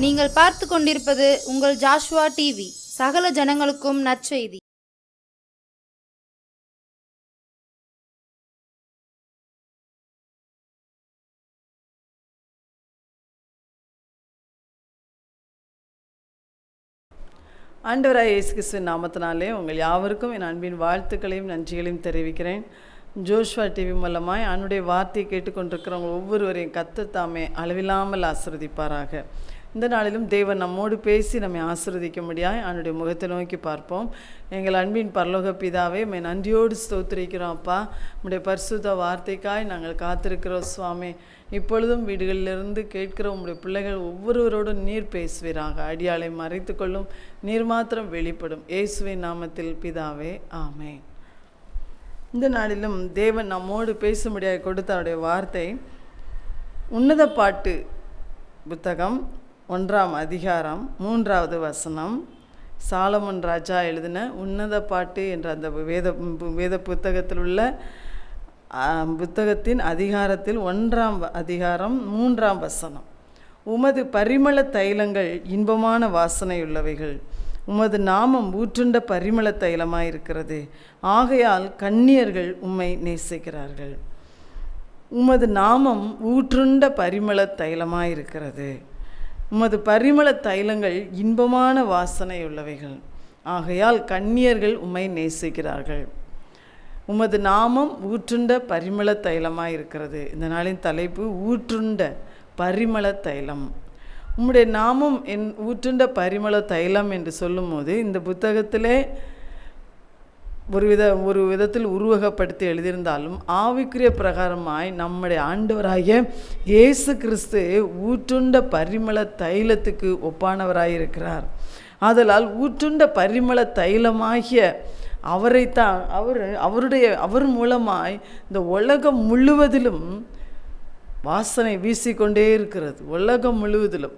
நீங்கள் பார்த்து கொண்டிருப்பது உங்கள் ஜாஷுவா டிவி. சகல ஜனங்களுக்கும் நற்செய்தி. ஆண்டவராய் இயேசு கிறிஸ்துவின் நாமத்தினாலே உங்கள் யாவருக்கும் என் அன்பின் வாழ்த்துக்களையும் நன்றிகளையும் தெரிவிக்கிறேன். ஜோஷுவா டிவி மூலமாய் அவனுடைய வார்த்தையை கேட்டுக்கொண்டிருக்கிறவங்க ஒவ்வொருவரையும் கர்த்தர் தாமே அளவில்லாமல் ஆசீர்வதிப்பாராக. இந்த நாளிலும் தேவன் நம்மோடு பேசி நம்மை ஆசீர்வதிக்க முடியாது அவனுடைய முகத்தை நோக்கி பார்ப்போம். எங்கள் அன்பின் பரலோக பிதாவே, நன்றியோடு ஸ்தோத்திரிக்கிறோம் அப்பா. நம்முடைய பரிசுத்த வார்த்தைக்காய் நாங்கள் காத்திருக்கிறோம் சுவாமி. இப்பொழுதும் வீடுகளிலிருந்து கேட்கிற உங்களுடைய பிள்ளைகள் ஒவ்வொருவரோடும் நீர் பேசுவீராக. அடியாளை மறைத்து கொள்ளும், நீர் மாத்திரம் வெளிப்படும். இயேசுவின் நாமத்தில் பிதாவே, ஆமென். இந்த நாளிலும் தேவன் நம்மோடு பேசும்படியாக கொடுத்த அவருடைய வார்த்தை உன்னத பாட்டு புத்தகம் 1ஆம் அதிகாரம் 3வது வசனம். சாலமன் ராஜா எழுதின உன்னத பாட்டு என்ற அந்த வேத புத்தகத்தில் உள்ள புத்தகத்தின் அதிகாரத்தில் 1ஆம் அதிகாரம் 3ஆம் வசனம். உமது பரிமள தைலங்கள் இன்பமான வாசனையுள்ளவைகள், உமது நாமம் ஊற்றுண்ட பரிமள தைலமாயிருக்கிறது, ஆகையால் கன்னியர்கள் உம்மை நேசிக்கிறார்கள். உமது நாமம் ஊற்றுண்ட பரிமள தைலமாயிருக்கிறது, உமது பரிமள தைலங்கள் இன்பமான வாசனையுள்ளவைகள், ஆகையால் கன்னியர்கள் உம்மை நேசிக்கிறார்கள். உமது நாமம் ஊற்றுண்ட பரிமள தைலமாயிருக்கிறது. இந்த நாளின் தலைப்பு ஊற்றுண்ட பரிமள தைலம். உம்முடைய நாமம் ஊற்றுண்ட பரிமள தைலம் என்று சொல்லும்போது இந்த புத்தகத்திலே ஒரு விதத்தில் உருவகப்படுத்தி எழுதியிருந்தாலும் ஆவிக்குரிய பிரகாரமாய் நம்முடைய ஆண்டவராகிய இயேசு கிறிஸ்து ஊற்றுண்ட பரிமள தைலத்துக்கு ஒப்பானவராயிருக்கிறார். ஆதலால் ஊற்றுண்ட பரிமள தைலமாகிய அவரைத்தான் அவர் மூலமாய் இந்த உலகம் முழுவதிலும் வாசனை வீசிக்கொண்டே இருக்கிறது. உலகம் முழுவதிலும்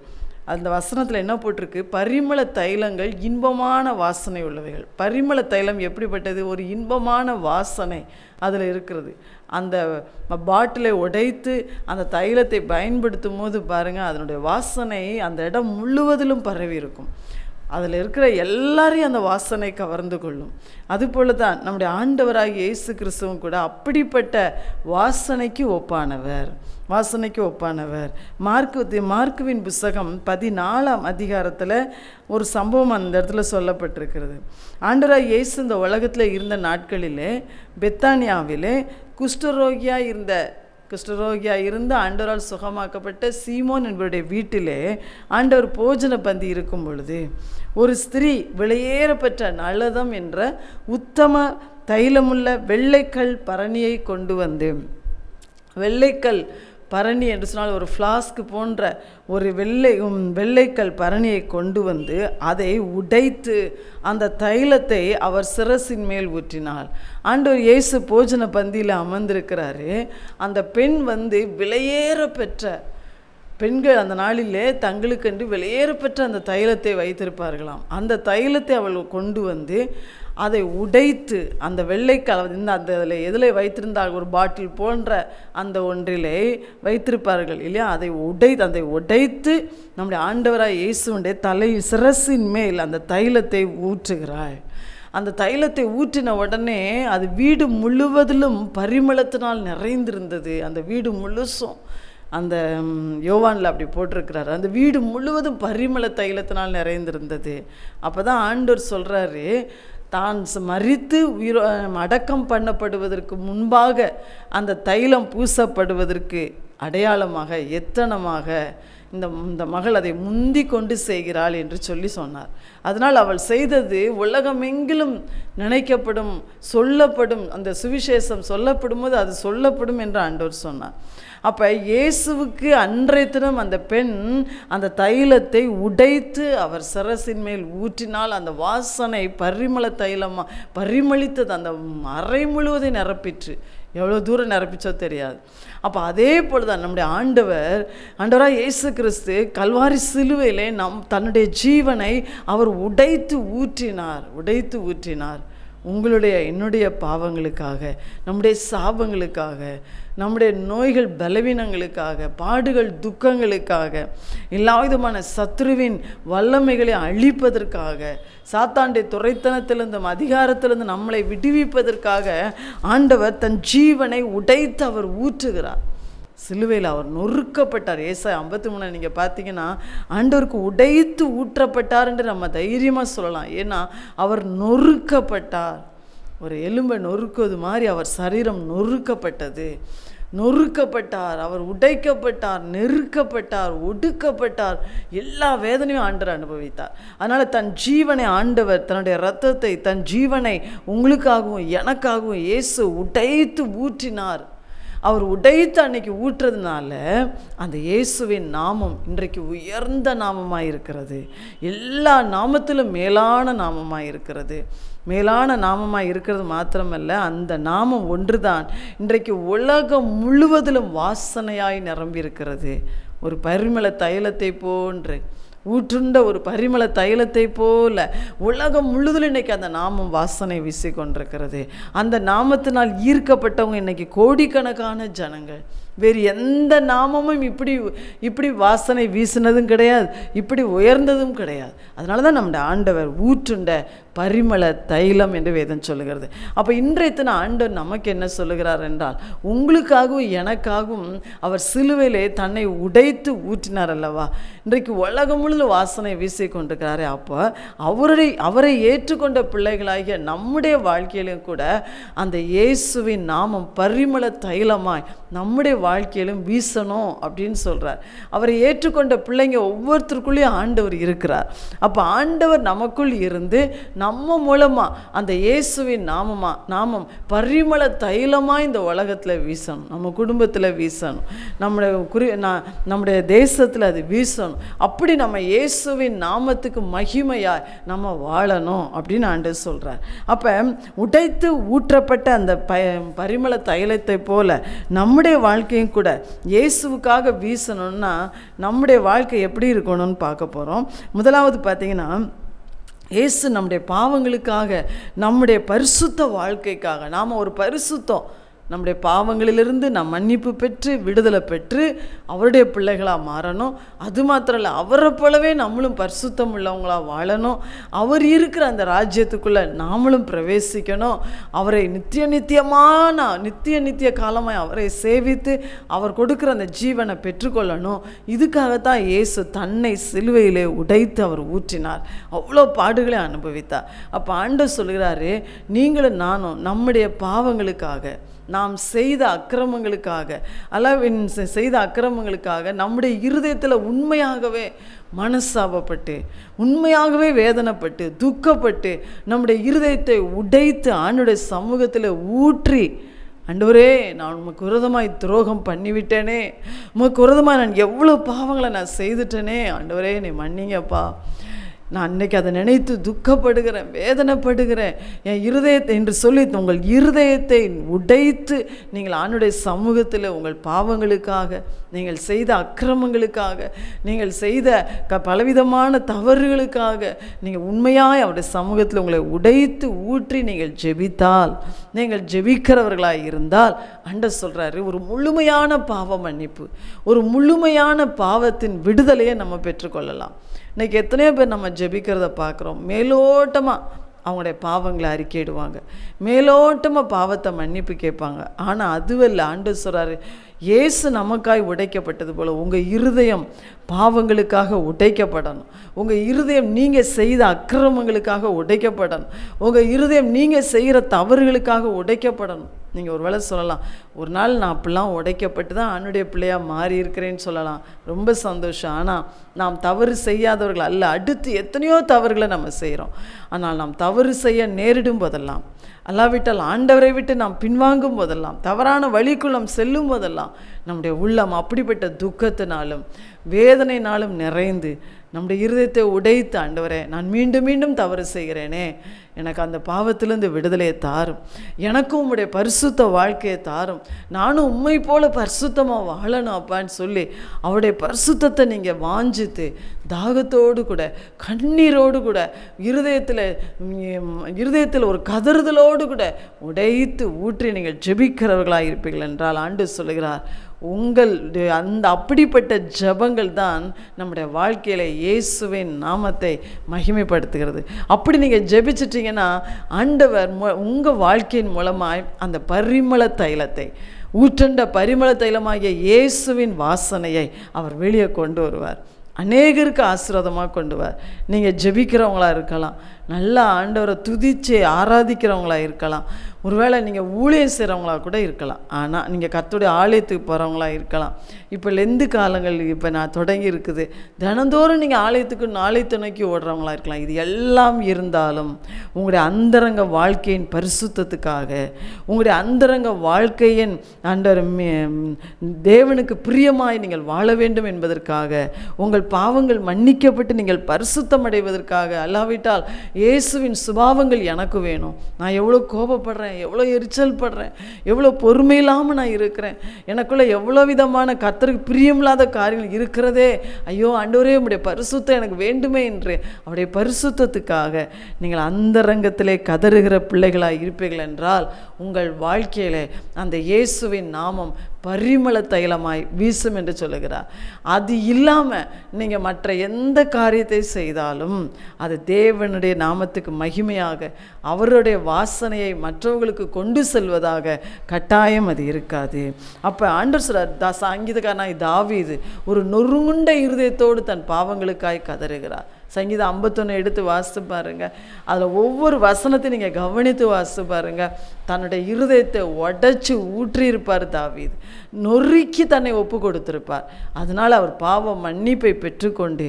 அந்த வசனத்தில் என்ன போட்டிருக்கு? பரிமள தைலங்கள் இன்பமான வாசனை உள்ளவைகள். பரிமள தைலம் எப்படிப்பட்டது? ஒரு இன்பமான வாசனை அதில் இருக்கிறது. அந்த பாட்டிலை உடைத்து அந்த தைலத்தை பயன்படுத்தும் போது பாருங்கள், அதனுடைய வாசனை அந்த இடம் முழுவதிலும் பரவி இருக்கும். அதில் இருக்கிற எல்லாரையும் அந்த வாசனை கவர்ந்து கொள்ளும். அதுபோல தான் நம்முடைய ஆண்டவராகிய இயேசு கிறிஸ்துவும் கூட அப்படிப்பட்ட வாசனைக்கு ஒப்பானவர். மார்க்குவின் புத்தகம் 14ஆம் அதிகாரத்தில் ஒரு சம்பவம் அந்த இடத்துல சொல்லப்பட்டிருக்கிறது. ஆண்டவராகிய இயேசு இந்த உலகத்தில் இருந்த நாட்களிலே பெத்தானியாவிலே குஷ்டரோகியாக இருந்து ஆண்டவரால் சுகமாக்கப்பட்ட சீமோன் என்பவருடைய வீட்டிலே ஆண்டவர் போஜன பந்தி இருக்கும் பொழுது ஒரு ஸ்திரீ விலையேறப்பெற்ற நளதம் என்ற உத்தம தைலமுள்ள வெள்ளைக்கல் பரணியை கொண்டு வந்து, வெள்ளைக்கல் பரணி என்று சொன்னால் ஒரு ஃப்ளாஸ்க் போன்ற ஒரு வெள்ளைக்கல் பரணியை கொண்டு வந்து அதை உடைத்து அந்த தைலத்தை அவர் சிரசின் மேல் ஊற்றினாள். ஆண்டவர் இயேசு போஜன பந்தியில் அமர்ந்திருக்கிறாரு. அந்த பெண் விலையேற பெற்ற பெண்கள் அந்த நாளிலே தங்களுக்கென்று விலையேறப்பெற்ற அந்த தைலத்தை வைத்திருப்பார்களாம். அந்த தைலத்தை அவள் கொண்டு வந்து அதை உடைத்து அந்த வெள்ளைக்கால் அந்த அதில் எதில் வைத்திருந்தால் ஒரு பாட்டில் போன்ற அந்த ஒன்றிலே வைத்திருப்பார்கள் இல்லையா, அதை உடைத்து நம்முடைய ஆண்டவராய் இயேசுவுடைய சிரசின் மேல் அந்த தைலத்தை ஊற்றுகிறாள். அந்த தைலத்தை ஊற்றின உடனே அது வீடு முழுவதிலும் பரிமளத்தினால் நிறைந்திருந்தது. அந்த வீடு முழுசும் அந்த யோவானில் அப்படி போட்டிருக்கிறாரு, அந்த வீடு முழுவதும் பரிமள தைலத்தினால் நிறைந்திருந்தது. அப்போ தான் ஆண்டவர் சொல்கிறாரு, தான் மரித்து அடக்கம் பண்ணப்படுவதற்கு முன்பாக அந்த தைலம் பூசப்படுவதற்கு அடையாளமாக எத்தனமாக இந்த மகள் அதை முந்தி கொண்டு செய்கிறாள் என்று சொன்னார். அதனால் அவள் செய்தது உலகமெங்கிலும் நினைக்கப்படும், சொல்லப்படும். அந்த சுவிசேஷம் சொல்லப்படும் போது அது சொல்லப்படும் என்று ஆண்டவர் சொன்னார். அப்போ இயேசுவுக்கு அன்றைய தினம் அந்த பெண் அந்த தைலத்தை உடைத்து அவர் சிரசின் மேல் ஊற்றினால் அந்த வாசனை பரிமள தைலமாக பரிமளித்தது. அந்த அறை முழுவதையும் நிரப்பிற்று. எவ்வளோ தூரம் நிரப்பிச்சோ தெரியாது. அப்போ அதே போல் தான் நம்முடைய ஆண்டவராக இயேசு கிறிஸ்து கல்வாரி சிலுவையிலே தன்னுடைய ஜீவனை அவர் உடைத்து ஊற்றினார். உங்களுடைய என்னுடைய பாவங்களுக்காக, நம்முடைய சாபங்களுக்காக, நம்முடைய நோய்கள் பலவீனங்களுக்காக, பாடுகள் துக்கங்களுக்காக, எல்லா விதமான சத்ருவின் வல்லமைகளை அழிப்பதற்காக, சாத்தானுடைய துரைத்தனத்திலிருந்து அதிகாரத்திலிருந்து நம்மளை விடுவிப்பதற்காக ஆண்டவர் தன் ஜீவனை உடைத்து அவர் ஊற்றுகிறார். சிலுவையில் அவர் நொறுக்கப்பட்டார். ஏசாயா 53 நீங்கள் பார்த்தீங்கன்னா ஆண்டவருக்கு உடைத்து ஊற்றப்பட்டார் என்று நம்ம தைரியமாக சொல்லலாம். ஏன்னா அவர் நொறுக்கப்பட்டார். ஒரு எலும்பை நொறுக்குவது மாதிரி அவர் சரீரம் நொறுக்கப்பட்டது. நொறுக்கப்பட்டார், அவர் உடைக்கப்பட்டார், நெருக்கப்பட்டார், ஒடுக்கப்பட்டார். எல்லா வேதனையும் ஆண்டவர் அனுபவித்தார். அதனால் தன் ஜீவனை ஆண்டவர், தன்னுடைய இரத்தத்தை, தன் ஜீவனை உங்களுக்காகவும் எனக்காகவும் இயேசு உடைத்து ஊற்றினார். அவர் உடைத்து அன்னைக்கு ஊற்றுறதுனால அந்த இயேசுவின் நாமம் இன்றைக்கு உயர்ந்த நாமமாக இருக்கிறது. எல்லா நாமத்திலும் மேலான நாமமாக இருக்கிறது. மேலான நாமமாக இருக்கிறது மாத்திரமல்ல, அந்த நாமம் ஒன்றுதான் இன்றைக்கு உலகம் முழுவதிலும் வாசனையாய் நிரம்பி இருக்கிறது. ஒரு பரிமள தைலத்தை போன்று, ஊற்றுண்ட ஒரு பரிமள தைலத்தை போல உலகம் முழுவதும் இன்றைக்கி அந்த நாமம் வாசனை வீசி கொண்டிருக்கிறது. அந்த நாமத்தினால் ஈர்க்கப்பட்டவங்க இன்றைக்கி கோடிக்கணக்கான ஜனங்கள். வேறு எந்த நாமமும் இப்படி வாசனை வீசினதும் கிடையாது, இப்படி உயர்ந்ததும் கிடையாது. அதனால தான் நம்முடைய ஆண்டவர் ஊற்றுண்ட பரிமள தைலம் என்று வேதம் சொல்லுகிறது. அப்போ இன்றைய தினம் ஆண்டவர் நமக்கு என்ன சொல்லுகிறார் என்றால், உங்களுக்காகவும் எனக்காகவும் அவர் சிலுவையிலே தன்னை உடைத்து ஊற்றினார் அல்லவா. இன்றைக்கு உலகம் முழுவதும் வாசனை வீசி கொண்டிருக்கிறாரே. அப்போ அவரை ஏற்றுக்கொண்ட பிள்ளைகளாகிய நம்முடைய வாழ்க்கையிலும் கூட அந்த இயேசுவின் நாமம் பரிமள தைலமாய் நம்முடைய வாழ்க்கையிலும் வீசணும் அப்படின்னு சொல்கிறார். அவரை ஏற்றுக்கொண்ட பிள்ளைங்க ஒவ்வொருத்தருக்குள்ளேயும் ஆண்டவர் இருக்கிறார். அப்போ ஆண்டவர் நமக்குள் இருந்து நம்ம மூலமாக அந்த இயேசுவின் நாமம் பரிமள தைலமாக இந்த உலகத்தில் வீசணும், நம்ம குடும்பத்தில் வீசணும், நம்முடைய தேசத்தில் அது வீசணும். அப்படி நம்ம இயேசுவின் நாமத்துக்கு மகிமையாய் நம்ம வாழணும் அப்படின்னு ஆண்டவர் சொல்கிறார். அப்போ உடைத்து ஊற்றப்பட்ட அந்த பரிமள தைலத்தை போல நம்முடைய வாழ்க்கையும் கூட இயேசுவுக்காக வீசணும்னா நம்முடைய வாழ்க்கை எப்படி இருக்கணும்னு பார்க்க போகிறோம். முதலாவது பார்த்தீங்கன்னா, இயேசு நம்முடைய பாவங்களுக்காக, நம்முடைய பரிசுத்த வாழ்க்கைக்காக, நாம் ஒரு பரிசுத்தம், நம்முடைய பாவங்களிலிருந்து நாம் மன்னிப்பு பெற்று விடுதலை பெற்று அவருடைய பிள்ளைகளாக மாறணும். அது மாத்திரம் இல்லை, அவரை போலவே நம்மளும் பரிசுத்தம் உள்ளவங்களாக வாழணும். அவர் இருக்கிற அந்த ராஜ்யத்துக்குள்ளே நாமளும் பிரவேசிக்கணும். அவரை நித்திய காலமாக அவரை சேவித்து அவர் கொடுக்குற அந்த ஜீவனை பெற்றுக்கொள்ளணும். இதுக்காகத்தான் இயேசு தன்னை சிலுவையிலே உடைத்து அவர் ஊற்றினார், அவ்வளோ பாடுகளை அனுபவித்தார். அப்போ ஆண்டவர் சொல்கிறாரு, நீங்களும் நானும் நம்முடைய பாவங்களுக்காக, நாம் செய்த அக்கிரமங்களுக்காக, செய்த அக்கிரமங்களுக்காக நம்முடைய இருதயத்தில் உண்மையாகவே மனஸ்தாபப்பட்டு, உண்மையாகவே வேதனைப்பட்டு, துக்கப்பட்டு, நம்முடைய இருதயத்தை உடைத்து ஆண்டவருடைய சமூகத்தில் ஊற்றி, ஆண்டவரே நான் உமக்கு விரோதமாய் துரோகம் பண்ணிவிட்டேனே, உமக்கு விரோதமாக நான் எவ்வளோ பாவங்களை நான் செய்துட்டேனே, ஆண்டவரே நீ மன்னிங்கப்பா, நான் அன்றைக்கி அதை நினைத்து துக்கப்படுகிறேன், வேதனைப்படுகிறேன் என் இருதயத்தை என்று சொல்லி உங்கள் இருதயத்தை உடைத்து நீங்கள் ஆண்டுடைய சமூகத்தில் உங்கள் பாவங்களுக்காக, நீங்கள் செய்த அக்கிரமங்களுக்காக, நீங்கள் செய்த பலவிதமான தவறுகளுக்காக நீங்கள் உண்மையாய் அவருடைய சமூகத்தில் உங்களை உடைத்து ஊற்றி நீங்கள் ஜெபித்தால், நீங்கள் ஜெபிக்கிறவர்களாக இருந்தால் ஆண்டவர் சொல்கிறாரு, ஒரு முழுமையான பாவ மன்னிப்பு, ஒரு முழுமையான பாவத்தின் விடுதலையை நம்ம பெற்றுக்கொள்ளலாம். இன்றைக்கி எத்தனையோ பேர் நம்ம ஜெபிக்கிறத பார்க்குறோம், மேலோட்டமாக அவங்களுடைய பாவங்களை அறிக்கையிடுவாங்க, மேலோட்டமாக பாவத்தை மன்னிப்பு கேட்பாங்க. ஆனால் அதுவல்ல, ஆண்டவர் சொல்கிறாரு, இயேசு நமக்காய் உடைக்கப்பட்டது போல் உங்கள் இருதயம் பாவங்களுக்காக உடைக்கப்படணும். உங்கள் இருதயம் நீங்கள் செய்த அக்கிரமங்களுக்காக உடைக்கப்படணும். உங்கள் இருதயம் நீங்கள் செய்கிற தவறுகளுக்காக உடைக்கப்படணும். நீங்கள் ஒரு வேளை சொல்லலாம், ஒரு நாள் நான் அப்படிலாம் உடைக்கப்பட்டு தான் ஆண்டுடைய பிள்ளையாக மாறி இருக்கிறேன்னு சொல்லலாம், ரொம்ப சந்தோஷம். ஆனால் நாம் தவறு செய்யாதவர்கள் அல்ல. அடுத்து எத்தனையோ தவறுகளை நம்ம செய்கிறோம். ஆனால் நாம் தவறு செய்ய நேரிடும் போதெல்லாம், அல்லாவிட்டால் ஆண்டவரை விட்டு நாம் பின்வாங்கும் போதெல்லாம், தவறான வழிக்குள் நாம் செல்லும் போதெல்லாம் நம்முடைய உள்ளம் அப்படிப்பட்ட துக்கத்தினாலும் வேதனைனாலும் நிறைந்து நம்முடைய இருதயத்தை உடைத்து, ஆண்டவரே நான் மீண்டும் மீண்டும் தவறு செய்கிறேனே, எனக்கு அந்த பாவத்திலிருந்து விடுதலையை தாரும், எனக்கும் உம்முடைய பரிசுத்த வாழ்க்கையை தாரும், நானும் உம்மை போல பரிசுத்தமாக வாழணும் அப்பான்னு சொல்லி அவருடைய பரிசுத்தத்தை நீங்கள் வாஞ்சித்து தாகத்தோடு கூட கண்ணீரோடு கூட இருதயத்தில் ஒரு கதறுதலோடு கூட உடைத்து ஊற்றி நீங்கள் ஜெபிக்கிறவர்களாக இருப்பீர்கள் என்றால் ஆண்டு சொல்லுகிறார், அந்த அப்படிப்பட்ட ஜெபங்கள் தான் நம்முடைய வாழ்க்கையில் இயேசுவின் நாமத்தை மகிமைப்படுத்துகிறது. அப்படி நீங்கள் ஜெபிச்சிட்டிங்கன்னா ஆண்டவர் உங்கள் வாழ்க்கையின் மூலமாய் அந்த பரிமள தைலத்தை, ஊற்றண்ட பரிமள தைலமாகிய இயேசுவின் வாசனையை அவர் வெளியே கொண்டு வருவார், அநேகருக்கு ஆசீர்வாதமாக கொண்டு வர. நீங்கள் ஜெபிக்கிறவங்களா இருக்கலாம், நல்லா ஆண்டவரை துதித்து ஆராதிக்கிறவங்களா இருக்கலாம், ஒருவேளை நீங்கள் ஊழியம் செய்கிறவங்களா கூட இருக்கலாம், ஆனால் நீங்கள் கர்த்தருடைய ஆலயத்துக்கு போகிறவங்களா இருக்கலாம். இப்போ லெந்து காலங்கள் இப்போ நான் தொடங்கி இருக்குது, தினந்தோறும் நீங்கள் ஆலயத்தை நோக்கி ஓடுறவங்களா இருக்கலாம். இது எல்லாம் இருந்தாலும் உங்களுடைய அந்தரங்க வாழ்க்கையின் பரிசுத்தத்துக்காக, உங்களுடைய அந்தரங்க வாழ்க்கையின் தேவனுக்கு பிரியமாய் நீங்கள் வாழ வேண்டும் என்பதற்காக, உங்கள் பாவங்கள் மன்னிக்கப்பட்டு நீங்கள் பரிசுத்தம் அடைவதற்காக, அல்லாவிட்டால் இயேசுவின் சுபாவங்கள் எனக்கு வேணும், நான் எவ்வளோ கோபப்படுறேன், எவ்வளோ எரிச்சல் படுறேன், எவ்வளோ பொறுமை இல்லாமல் நான் இருக்கிறேன், எனக்குள்ள எவ்வளோ விதமான கர்த்தருக்கு பிரியமில்லாத காரியங்கள் இருக்கிறதே, ஐயோ ஆண்டவரே உம்முடைய பரிசுத்தம் எனக்கு வேண்டுமே என்று அவருடைய பரிசுத்தத்துக்காக நீங்கள் அந்தரங்கத்திலே கதறுகிற பிள்ளைகளாக இருப்பீர்கள் என்றால் உங்கள் வாழ்க்கையிலே அந்த இயேசுவின் நாமம் பரிமள தைலமாய் வீசும் என்று சொல்லுகிறார். அது இல்லாமல் நீங்கள் மற்ற எந்த காரியத்தை செய்தாலும் அது தேவனுடைய நாமத்துக்கு மகிமையாக அவருடைய வாசனையை மற்றவர்களுக்கு கொண்டு செல்வதாக கட்டாயம் அது இருக்காது. அப்போ ஆண்டவர் சொல்றார், சங்கீதக்காரனாய் தாவீது ஒரு நொறுங்குண்ட இருதயத்தோடு தன் பாவங்களுக்காய் கதறுகிறார். சங்கீதம் 51 எடுத்து வாசித்து பாருங்கள், அதில் ஒவ்வொரு வசனத்தையும் நீங்கள் கவனித்து வாசித்து பாருங்கள். தன்னுடைய இருதயத்தை உடைச்சி ஊற்றியிருப்பார் தாவீது, நொறுக்கி தன்னை ஒப்பு கொடுத்திருப்பார். அதனால் அவர் பாவ மன்னிப்பை பெற்றுக்கொண்டு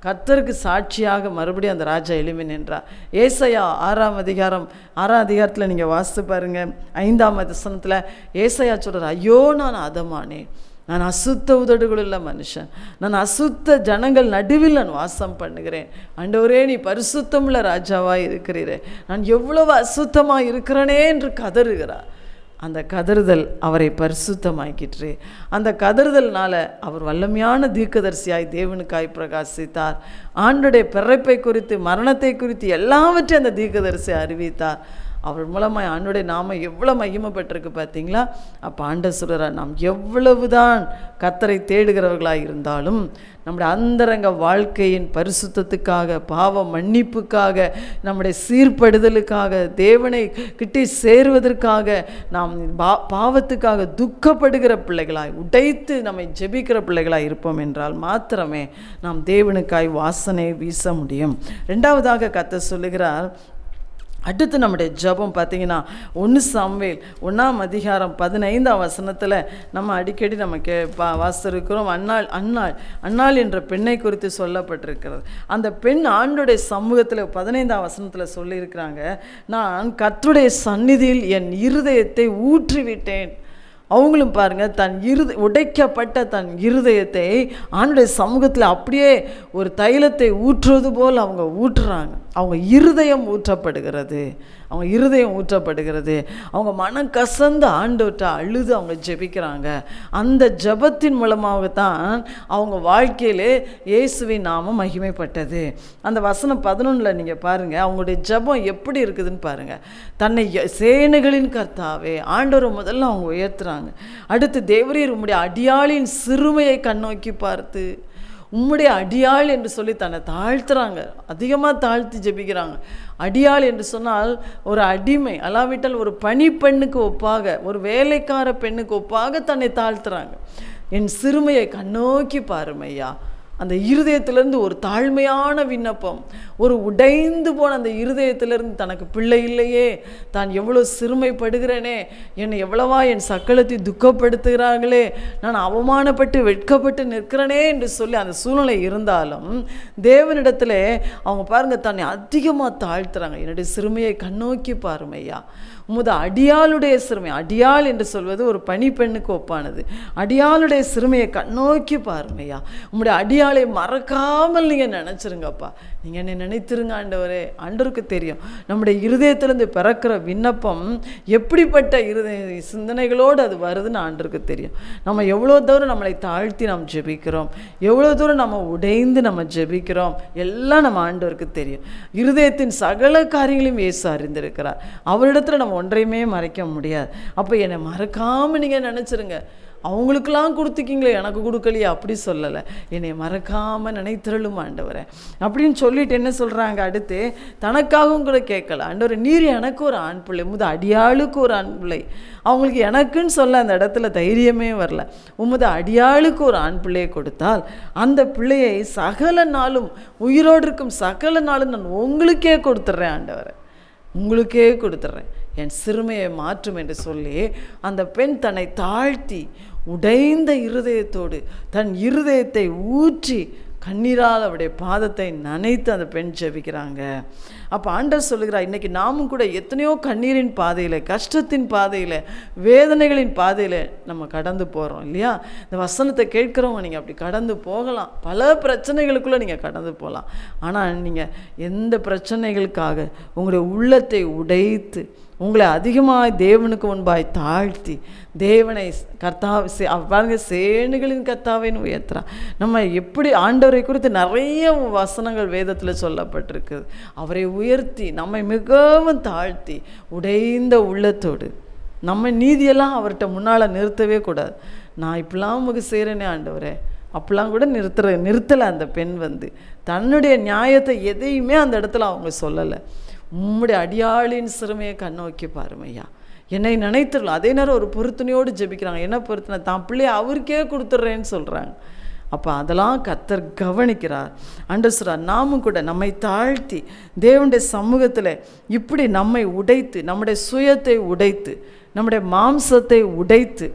கர்த்தருக்கு சாட்சியாக மறுபடியும் அந்த ராஜா எழும்பி நின்றார். ஏசாயா 6ஆம் அதிகாரத்தில் நீங்கள் வாசித்து பாருங்கள், 5ஆம் வசனத்தில் ஏசாயா சொல்கிறார், ஐயோ நான் அதமானேன், நான் அசுத்த உதடுகளுள்ள மனுஷன், நான் அசுத்த ஜனங்கள் நடுவில் நான் வாசம் பண்ணுகிறேன், ஆண்டவரே நீ பரிசுத்தமுள்ள ராஜாவாக இருக்கிறீரே, நான் எவ்வளவு அசுத்தமாக இருக்கிறேனே என்று கதறுகிறார். அந்த கதறுதல் அவரை பரிசுத்தமாக்கிற்று. அந்த கதறுதல்னால அவர் வல்லமையான தீர்க்கதரிசியாய் தேவனுக்காய் பிரகாசித்தார். ஆண்டுடைய பிறப்பை குறித்து மரணத்தை குறித்து எல்லாவற்றையும் அந்த தீர்க்கதரிசி அறிவித்தார். அவர் மூலமாக ஆண்டுடைய நாம எவ்வளோ மகிமைப்பட்டிருக்கு பார்த்தீங்களா? அப்போ ஆண்டவர் சொல்கிறார், நாம் எவ்வளவுதான் கர்த்தரை தேடுகிறவர்களாக இருந்தாலும் நம்முடைய அந்தரங்க வாழ்க்கையின் பரிசுத்தத்துக்காக, பாவ மன்னிப்புக்காக, நம்முடைய சீர்படுதலுக்காக, தேவனை கிட்டே சேருவதற்காக, நாம் பாவத்துக்காக துக்கப்படுகிற பிள்ளைகளாய், உடைத்து நம்மை ஜெபிக்கிற பிள்ளைகளாய் இருப்போம் என்றால் மாத்திரமே நாம் தேவனுக்காய் வாசனை வீச முடியும். ரெண்டாவதாக கர்த்தர் சொல்லுகிறார், அடுத்து நம்முடைய ஜெபம் பார்த்தீங்கன்னா 1 சாமுவேல் 1ஆம் அதிகாரம் 15ஆம் வசனத்தில் நம்ம அடிக்கடி நம்ம வாசித்திருக்கிறோம். அன்னாள் என்ற பெண்ணை குறித்து சொல்லப்பட்டிருக்கிறது. அந்த பெண் ஆண்டுடைய சமூகத்தில் 15ஆம் வசனத்தில் சொல்லியிருக்கிறாங்க, நான் கர்த்தருடைய சந்நிதியில் என் இருதயத்தை ஊற்றிவிட்டேன். அவங்களும் பாருங்கள், உடைக்கப்பட்ட தன் இருதயத்தை ஆண்டுடைய சமூகத்தில் அப்படியே ஒரு தைலத்தை ஊற்றுவது போல் அவங்க ஊற்றுறாங்க. அவங்க இருதயம் ஊற்றப்படுகிறது, அவங்க மனம் கசந்து ஆண்டவர்கிட்ட அழுது அவங்க ஜெபிக்கிறாங்க. அந்த ஜெபத்தின் மூலமாகத்தான் அவங்க வாழ்க்கையிலே இயேசுவின் நாமம் மகிமைப்பட்டது. அந்த வசனம் 11 நீங்கள் பாருங்கள், அவங்களுடைய ஜெபம் எப்படி இருக்குதுன்னு பாருங்கள். தன்னை சேனைகளின் கர்த்தாவே, ஆண்டவரை முதல்ல அவங்க உயர்த்துறாங்க. அடுத்து, தேவரீர் உம்முடைய அடியாளின் சிறுமையை கண்ணோக்கி பார்த்து, உம்முடைய அடியாள் என்று சொல்லி தன்னை தாழ்த்துறாங்க, அதிகமாக தாழ்த்தி ஜெபிக்கிறாங்க. அடியாள் என்று சொன்னால் ஒரு அடிமை, அல்லாவிட்டால் ஒரு பணிப்பெண்ணுக்கு ஒப்பாக, ஒரு வேலைக்கார பெண்ணுக்கு ஒப்பாக தன்னை தாழ்த்துறாங்க. என் சிறுமையை கண்ணோக்கி பாருமையா. அந்த இருதயத்திலிருந்து ஒரு தாழ்மையான விண்ணப்பம், ஒரு உடைந்து போன அந்த இருதயத்திலிருந்து, தனக்கு பிள்ளை இல்லையே, தான் எவ்வளோ சிறுமைப்படுகிறேனே, என்னை எவ்வளவா என் சக்களத்தை துக்கப்படுத்துகிறார்களே, நான் அவமானப்பட்டு வெட்கப்பட்டு நிற்கிறேனே என்று சொல்லி அந்த சூழ்நிலை இருந்தாலும் தேவனிடத்தில் அவங்க பாருங்கள் தன்னை அதிகமாக தாழ்த்துறாங்க. என்னுடைய சிறுமையை கண்ணோக்கி பாருமையா, உமது அடியாளுடைய சிறுமை, அடியாள் என்று சொல்வது ஒரு பணிப்பெண்ணுக்கு ஒப்பானது. அடியாளுடைய சிறுமையை கண்ணோக்கி பாருமையா. உம்முடைய அடியாளை மறக்காமல் நீங்கள் நினச்சிருங்கப்பா. நீங்கள் என்னை நினைத்திருங்க ஆண்டவரே. ஆண்டவருக்கு தெரியும் நம்முடைய இருதயத்திலிருந்து பிறக்கிற விண்ணப்பம் எப்படிப்பட்ட இருதய சிந்தனைகளோடு அது வருதுன்னு ஆண்டவருக்கு தெரியும். நம்ம எவ்வளோ தூரம் நம்மளை தாழ்த்தி நாம் ஜெபிக்கிறோம், எவ்வளோ தூரம் நம்ம உடைந்து நம்ம ஜெபிக்கிறோம், எல்லாம் நம்ம ஆண்டவருக்கு தெரியும். இருதயத்தின் சகல காரியங்களையும் இயேசு அறிந்திருக்கிறார். அவரிடத்துல நம்ம ஒன்றையுமே மறைக்க முடியாது. அப்போ என்னை மறக்காமல் நீங்கள் நினச்சிருங்க. அவங்களுக்கெல்லாம் கொடுத்துக்கிங்களே, எனக்கு கொடுக்கலையே அப்படி சொல்லலை. என்னை மறக்காமல் நினைத்திரளும் ஆண்டவரை அப்படின்னு சொல்லிட்டு என்ன சொல்கிறாங்க, அடுத்து தனக்காகவும் கூட கேட்கல. ஆண்டவரை, நீர் எனக்கு ஒரு ஆண் பிள்ளை, உமது அடியாளுக்கு ஒரு ஆண் பிள்ளை. அவங்களுக்கு எனக்குன்னு சொல்ல அந்த இடத்துல தைரியமே வரல. உமது அடியாளுக்கு ஒரு ஆண் பிள்ளையை கொடுத்தால் அந்த பிள்ளையை சகல நாளும், உயிரோடு இருக்கும் சகல நாளும் நான் உங்களுக்கே கொடுத்துட்றேன் ஆண்டவரை, உங்களுக்கே கொடுத்துட்றேன், என் சிறுமையை மாற்றும் என்று சொல்லி அந்த பெண் தன்னை தாழ்த்தி உடைந்த இருதயத்தோடு தன் இருதயத்தை ஊற்றி கண்ணீரால் அவருடைய பாதத்தை நனைத்து அந்த பெண் ஜெபிக்கிறாங்க. அப்போ ஆண்டவர் சொல்லுகிறார், இன்றைக்கி நாமும் கூட எத்தனையோ கண்ணீரின் பாதையில், கஷ்டத்தின் பாதையில், வேதனைகளின் பாதையில் நம்ம கடந்து போகிறோம் இல்லையா. இந்த வசனத்தை கேட்குறவங்க நீங்கள் அப்படி கடந்து போகலாம், பல பிரச்சனைகளுக்குள்ளே நீங்கள் கடந்து போகலாம். ஆனால் நீங்கள் எந்த பிரச்சனைகளுக்காக உங்களுடைய உள்ளத்தை உடைத்து உங்களை அதிகமாக தேவனுக்கு முன்பாய் தாழ்த்தி தேவனை பாருங்க, சேனைகளின் கர்த்தாவைன்னு உயர்த்துறா. நம்ம எப்படி ஆண்டவரை குறித்து நிறைய வசனங்கள் வேதத்தில் சொல்லப்பட்டிருக்குது. அவரை உயர்த்தி நம்மை மிகவும் தாழ்த்தி உடைந்த உள்ளத்தோடு நம்ம நீதியெல்லாம் அவர்கிட்ட முன்னால் நிறுத்தவே கூடாது. நான் இப்படிலாம் உமக்கு செய்கிறேனே ஆண்டவரே, அப்படிலாம் கூட நிறுத்தலை. அந்த பெண் தன்னுடைய நியாயத்தை எதையுமே அந்த இடத்துல அவங்க சொல்லலை. உம்முடைய அடியாளின் சிறுமையை கண்ணோக்கி பாருமையா, என்னை நினைத்துடலாம். அதே நேரம் ஒரு பொருத்தனையோடு ஜெபிக்கிறாங்க. என்ன பொருத்தனை? தான் பிள்ளையை அவருக்கே கொடுத்துட்றேன்னு சொல்கிறாங்க. அப்போ அதெல்லாம் கர்த்தர் கவனிக்கிறார். ஆண்டவர் சொல்றார், நாமும் கூட நம்மை தாழ்த்தி தேவனுடைய சமூகத்தில் இப்படி நம்மை உடைத்து, நம்முடைய சுயத்தை உடைத்து, நம்முடைய மாம்சத்தை உடைத்து,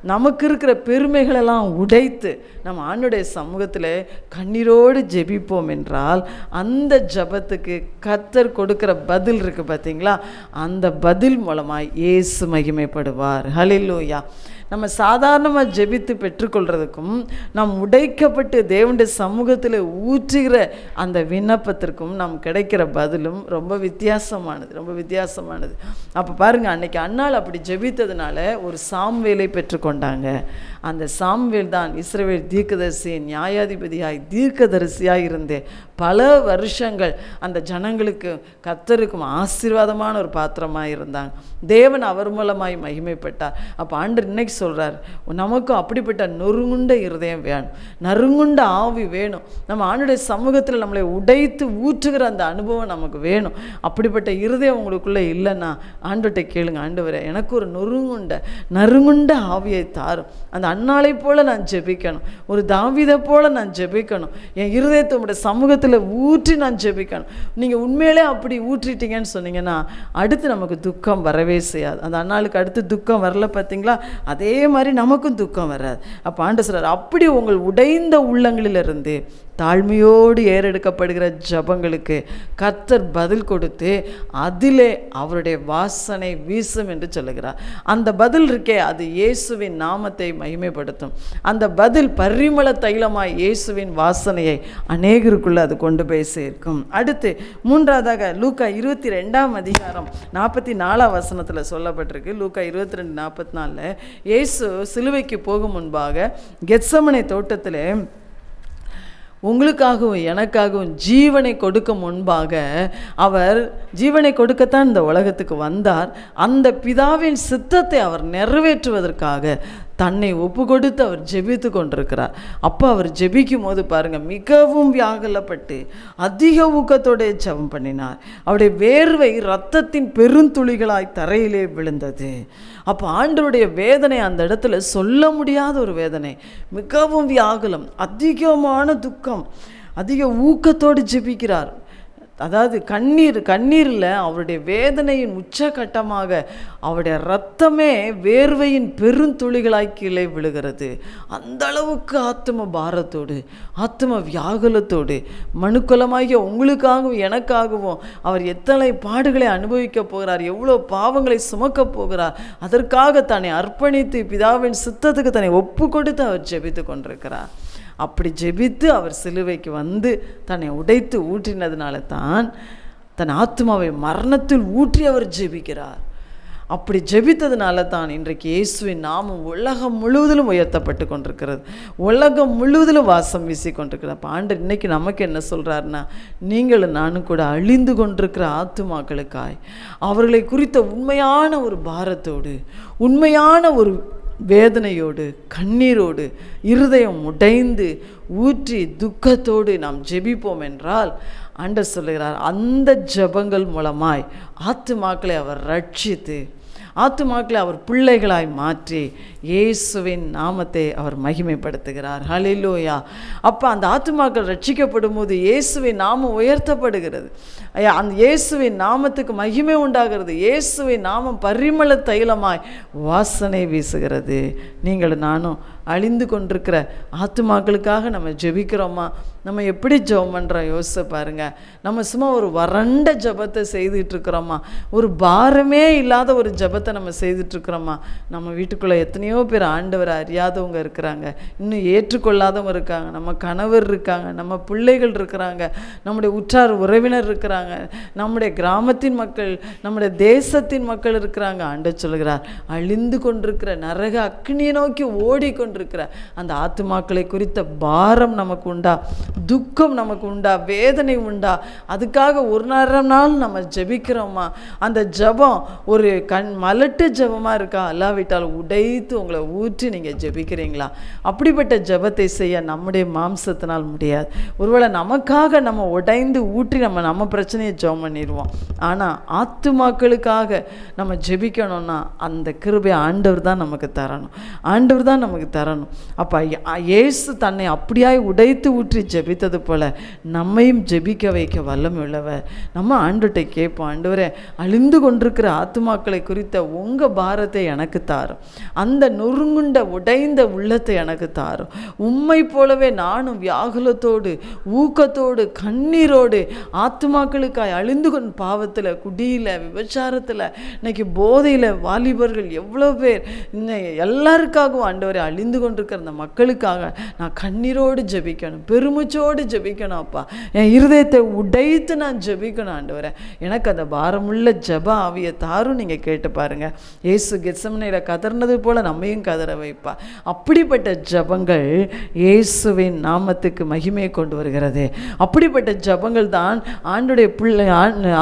நமக்கு இருக்கிற பெருமைகளெல்லாம் உடைத்து நம்ம ஆண்டவருடைய சமூகத்தில் கண்ணீரோடு ஜெபிப்போம் என்றால் அந்த ஜெபத்துக்கு கர்த்தர் கொடுக்குற பதில் இருக்குது பார்த்தீங்களா, அந்த பதில் மூலமாக இயேசு மகிமைப்படுவார். ஹல்லேலூயா. நம்ம சாதாரணமாக ஜெபித்து பெற்றுக்கொள்கிறதுக்கும் நாம் உடைக்கப்பட்டு தேவனுடைய சமூகத்தில் ஊற்றுகிற அந்த விண்ணப்பத்திற்கும் நாம் கிடைக்கிற பதிலும் ரொம்ப வித்தியாசமானது. அப்போ பாருங்கள், அன்னைக்கு அன்னாள் அப்படி ஜெபித்ததுனால ஒரு சாம்வேலை பெற்றுக்கொண்டாங்க. அந்த சாம்வேல் தான் இஸ்ரவேல் தீர்க்கதரிசி, நியாயாதிபதியாய் தீர்க்கதரிசியாய் இருந்தே பல வருஷங்கள் அந்த ஜனங்களுக்கு கர்த்தருக்கும் ஆசீர்வாதமான ஒரு பாத்திரமாக இருந்தாங்க. தேவன் அவர் மூலமாய் மகிமைப்பட்டார். அப்போ ஆண்டவர் இன்னைக்கு சொல்கிறார், நமக்கும் அப்படிப்பட்ட நொறுங்குண்ட இருதயம் வேணும், நறுங்குண்ட ஆவி வேணும். நம்ம ஆண்டுடைய சமூகத்தில் நம்மளை உடைத்து ஊற்றுகிற அந்த அனுபவம் நமக்கு வேணும். அப்படிப்பட்ட இருதயம் உங்களுக்குள்ளே இல்லைன்னா ஆண்டவர்கிட்ட கேளுங்க, ஆண்டவரே எனக்கு ஒரு நறுங்குண்ட ஆவியை தாரும். அந்த அன்னாளை போல் நான் ஜெபிக்கணும், ஒரு தாவீதை போல் நான் ஜெபிக்கணும், என் இருதயத்தை உங்களுடைய சமூகத்தில் ஊற்றி நான் ஜெபிக்கணும். நீங்கள் உண்மையிலே அப்படி ஊற்றிட்டீங்கன்னு சொன்னீங்கன்னா அடுத்து நமக்கு துக்கம் வரவே செய்யாது. அந்த அன்னாளுக்கு அடுத்து துக்கம் வரல பார்த்தீங்களா, அதே மாதிரி நமக்கும் துக்கம் வராது. அப்போ ஆண்டவர் சொல்றார், அப்படி உங்கள் உடைந்த உள்ளங்களிலிருந்து தாழ்மையோடு ஏறெடுக்கப்படுகிற ஜபங்களுக்கு கர்த்தர் பதில் கொடுத்து அதிலே அவருடைய வாசனை வீசும் என்று சொல்லுகிறார். அந்த பதில் இருக்கே, அது இயேசுவின் நாமத்தை மகிமைப்படுத்தும். அந்த பதில் பரிமள தைலமாய் இயேசுவின் வாசனையை அநேகருக்குள்ள அது கொண்டு போய் சேர்க்கும். அடுத்து மூன்றாவதாக லூக்கா 22:44 சொல்லப்பட்டிருக்கு. லூக்கா 22:44 இயேசு சிலுவைக்கு போகும் முன்பாக கெத்சமனே தோட்டத்தில் உங்களுக்காகவும் எனக்காகவும் ஜீவனை கொடுக்க முன்பாக அவர் ஜீவனை கொடுக்கத்தான் இந்த உலகத்துக்கு வந்தார். அந்த பிதாவின் சித்தத்தை அவர் நிறைவேற்றுவதற்காக தன்னை ஒப்பு கொடுத்து அவர் ஜெபித்து கொண்டிருக்கிறார். அப்போ அவர் ஜெபிக்கும் போது பாருங்கள், மிகவும் வியாகுலப்பட்டு அதிக ஊக்கத்தோடு ஜெபம் பண்ணினார். அவருடைய வேர்வை இரத்தத்தின் பெருந்துளிகளாய் தரையிலே விழுந்தது. அப்போ ஆண்டவருடைய வேதனை அந்த இடத்துல சொல்ல முடியாத ஒரு வேதனை, மிகவும் வியாகுலம், அதிகமான துக்கம், அதிக ஊக்கத்தோடு ஜெபிக்கிறார். அதாவது கண்ணீரில் அவருடைய வேதனையின் உச்சகட்டமாக அவருடைய இரத்தமே வேர்வையின் பெருந்துளிகளாய் கீழே விழுகிறது. அந்த அளவுக்கு ஆத்ம பாரத்தோடு ஆத்ம வியாகுலத்தோடு மனுக்குலமாகிய உங்களுக்காகவும் எனக்காகவும் அவர் எத்தனை பாடுகளை அனுபவிக்க போகிறார், எவ்வளோ பாவங்களை சுமக்க போகிறார், அதற்காக தன்னை அர்ப்பணித்து பிதாவின் சித்தத்துக்கு தன்னை ஒப்பு கொடுத்து அவர் ஜெபித்து கொண்டிருக்கிறார். அப்படி ஜெபித்து அவர் சிலுவைக்கு வந்து தன்னை உடைத்து ஊற்றினதுனால தான் தன் ஆத்மாவை மரணத்தில் ஊற்றி அவர் ஜெபிக்கிறார். அப்படி ஜெபித்ததுனால தான் இன்றைக்கு இயேசுவின் நாமம் உலகம் முழுவதிலும் உயர்த்தப்பட்டு கொண்டிருக்கிறது, உலகம் முழுவதிலும் வாசம் வீசி கொண்டிருக்கிறது. அப்போ ஆண்டவர் இன்னைக்கு நமக்கு என்ன சொல்கிறாருன்னா, நீங்களும் நானும் கூட அழிந்து கொண்டிருக்கிற ஆத்துமாக்களுக்காய் அவர்களை குறித்த உண்மையான ஒரு பாரத்தோடு உண்மையான ஒரு வேதனையோடு கண்ணீரோடு இருதயம் உடைந்து ஊற்றி துக்கத்தோடு நாம் ஜெபிப்போம் என்றால் ஆண்டவர் சொல்லுகிறார், அந்த ஜெபங்கள் மூலமாய் ஆத்துமாக்களை அவர் ரட்சித்து ஆத்துமாக்களை அவர் பிள்ளைகளாய் மாற்றி இயேசுவின் நாமத்தை அவர் மகிமைப்படுத்துகிறார். ஹல்லேலூயா. அப்போ அந்த ஆத்துமாக்கள் ரட்சிக்கப்படும் போது இயேசுவின் நாமம் உயர்த்தப்படுகிறது, அந்த இயேசுவின் நாமத்துக்கு மகிமை உண்டாகிறது, இயேசுவின் நாமம் பரிமள தைலமாய் வாசனை வீசுகிறது. நீங்கள் நானும் அழிந்து கொண்டிருக்கிற ஆத்துமாக்களுக்காக நம்ம ஜெபிக்கிறோமா? நம்ம எப்படி ஜெபம் பண்ணுறோம் யோசிச்சு பாருங்க. நம்ம சும்மா ஒரு வறண்ட ஜெபத்தை செய்துட்டு இருக்கிறோமா? ஒரு பாரமே இல்லாத ஒரு ஜெபத்தை நம்ம செய்துட்ருக்குறோமா? நம்ம வீட்டுக்குள்ளே எத்தனையோ பேர் ஆண்டவரை அறியாதவங்க இருக்கிறாங்க, இன்னும் ஏற்றுக்கொள்ளாதவங்க இருக்காங்க, நம்ம கணவர் இருக்காங்க, நம்ம பிள்ளைகள் இருக்கிறாங்க, நம்முடைய உற்றார் உறவினர் இருக்கிறாங்க, நம்முடைய கிராமத்தின் மக்கள், நம்முடைய தேசத்தின் மக்கள் இருக்கிறாங்க. ஆண்டவர் சொல்கிறார், அழிந்து கொண்டிருக்கிற நரக அக்னியை நோக்கி ஓடிக்கொண்டிருக்கிற அந்த ஆத்துமாக்களை குறித்த பாரம் நமக்கு உண்டா? துக்கம் நமக்கு உண்டா? வேதனை உண்டா? அதுக்காக ஒரு நாள் நம்ம ஜெபிக்கிறோமா? அந்த ஜெபம் ஒரு மலட்டு ஜெபமாக இருக்கா? அல்லாவிட்டால் உடைத்து உங்களை ஊற்றி நீங்கள் ஜெபிக்கிறீங்களா? அப்படிப்பட்ட ஜெபத்தை செய்ய நம்முடைய மாம்சத்தினால் முடியாது. ஒருவேளை நமக்காக நம்ம உடைந்து ஊற்றி நம்ம பிரச்சனையை ஜெபம் பண்ணிடுவோம். ஆனால் ஆத்துமாக்களுக்காக நம்ம ஜெபிக்கணும்னா அந்த கிருபை ஆண்டவர் தான் நமக்கு தரணும், ஆண்டவர் தான் நமக்கு தரணும். அப்போ இயேசு தன்னை அப்படியாய் உடைத்து ஊற்றி ஜெபித்தது போல நம்மையும் ஜெபிக்க வைக்க வல்லமை உள்ளவர். நம்ம ஆண்டவர்கிட்ட கேட்போம், ஆண்டவரே அழிந்து கொண்டிருக்கிற ஆத்துமாக்களை குறித்த உங்கள் பாரத்தை எனக்கு தாரும், அந்த நொறுங்குண்ட உடைந்த உள்ளத்தை எனக்கு தாரும். உம்மை போலவே நானும் வியாகுலத்தோடு ஊக்கத்தோடு கண்ணீரோடு ஆத்துமாக்களுக்காய் அழிந்து கொண்டு பாவத்தில் குடியில் விபச்சாரத்தில் இன்னைக்கு போதையில் வாலிபர்கள் எவ்வளோ பேர் எல்லாருக்காகவும் ஆண்டவரை அழிந்து கொண்டிருக்கிற அந்த மக்களுக்காக நான் கண்ணீரோடு ஜெபிக்கணும், பெருமிச்சோடு ஜெபிக்கணும். அப்பா என் இருதயத்தை உடைத்து நான் ஜெபிக்கணும். ஆண்டவரை எனக்கு அந்த பாரமுள்ள ஜெப ஆவியை தாரும். நீங்கள் கேட்டு பாருங்க, இயேசு கெத்சமனேல கதர்னது போல நம்மையும் கதற வைப்பா. அப்படிப்பட்ட ஜெபங்கள் இயேசுவின் நாமத்துக்கு மகிமையை கொண்டு வருகிறது. அப்படிப்பட்ட ஜெபங்கள் தான் ஆண்டுடைய பிள்ளை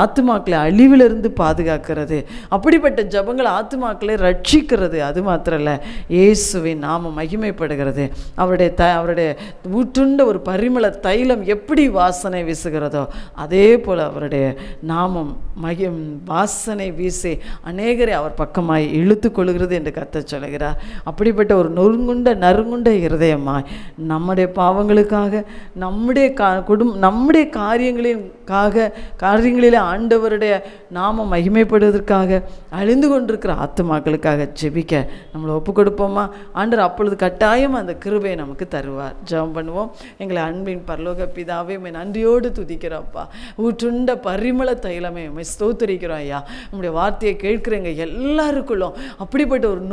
ஆத்துமாக்களை அழிவிலிருந்து பாதுகாக்கிறது. அப்படிப்பட்ட ஜெபங்கள் ஆத்துமாக்களை ரட்சிக்கிறது. அது மாத்திரம் இல்லை, இயேசுவின் நாமம் மகிமைப்படுகிறது. அவருடைய ஊற்றுண்ட ஒரு பரிமள தைலம் எப்படி வாசனை வீசுகிறதோ அதே போல் அவருடைய நாமம் வாசனை வீசி அநேகரை அவர் பக்கமாய் இழுத்து கொள்கிறது என்று கர்த்தர் சொல்கிறார். அப்படிப்பட்ட ஒரு நறுங்குண்ட இருதயமாய் நம்முடைய பாவங்களுக்காக நம்முடைய காரியங்களிலே ஆண்டவருடைய நாமம் மகிமைப்படுவதற்காக அழிந்து கொண்டிருக்கிற ஆத்துமாக்களுக்காக ஜெபிக்க நம்மளை ஒப்பு கொடுப்போமா? ஆண்டவர் அப்பொழுது கட்டாயம் அந்த கிருபையை நமக்கு தருவார். ஜெபம் பண்ணுவோம். எங்களை அன்பின் பரலோக பிதாவே, உம்மை நன்றியோடு துதிக்கிறோம்ப்பா. ஊற்றுண்ட பரிமள தைலமே உம்மை ஸ்தோத்திரிக்கிறோம் ஐயா. உம்முடைய வார்த்தையை கேட்குறேங்க எல்லாருக்குள்ளும் அப்படிப்பட்ட ஒரு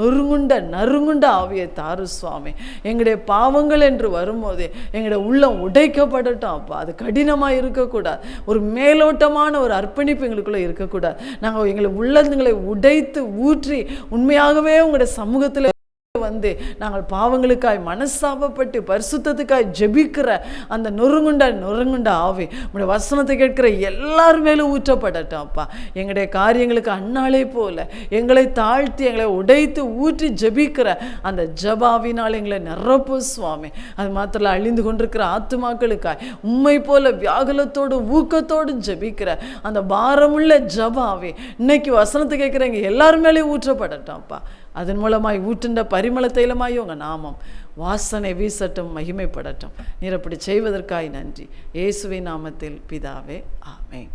நறுங்குண்ட ஆவியை தாரு சுவாமி. எங்களுடைய பாவங்கள் என்று வரும்போது எங்களுடைய உள்ளம் உடைக்கப்படட்டும் அப்பா. அது கடினமாக இருக்கக்கூடாது, ஒரு மேலோட்டமான ஒரு அர்ப்பணிப்பு எங்களுக்குள்ளே இருக்கக்கூடாது. நாங்கள் எங்களை உள்ளங்களை உடைத்து ஊற்றி உண்மையாகவே உங்களுடைய சமூகத்தில் வந்து நாங்கள் பாவங்களுக்காய் மனஸ்தாபப்பட்டு பரிசுத்தத்துக்காய் ஜெபிக்கிற அந்த நொறுங்குண்ட ஆவி உங்களுடைய வசனத்தை கேட்கிற எல்லார் மேலும் ஊற்றப்படட்டும் அப்பா. எங்களுடைய காரியங்களுக்கு அந்நாளே போல எங்களை தாழ்த்தி எங்களை உடைத்து ஊற்றி ஜெபிக்கிற அந்த ஜபாவினால் எங்களை நிரப்பு சுவாமி. அது மாத்திரம் அழிந்து கொண்டிருக்கிற ஆத்துமாக்களுக்காய் உம்மை போல வியாகுலத்தோடு ஊக்கத்தோடு ஜெபிக்கிற அந்த பாரமுள்ள ஜபாவி இன்னைக்கு வசனத்தை கேட்குறவங்க எல்லார் மேலேயும் ஊற்றப்படட்டும் அப்பா. அதன் மூலமாய் ஊற்றுண்ட பரிமள தைலமாய் உங்கள் நாமம் வாசனை வீசட்டும், மகிமைப்படட்டும். நீர் அப்படி செய்வதற்காய் நன்றி. இயேசுவின் நாமத்தில் பிதாவே, ஆமென்.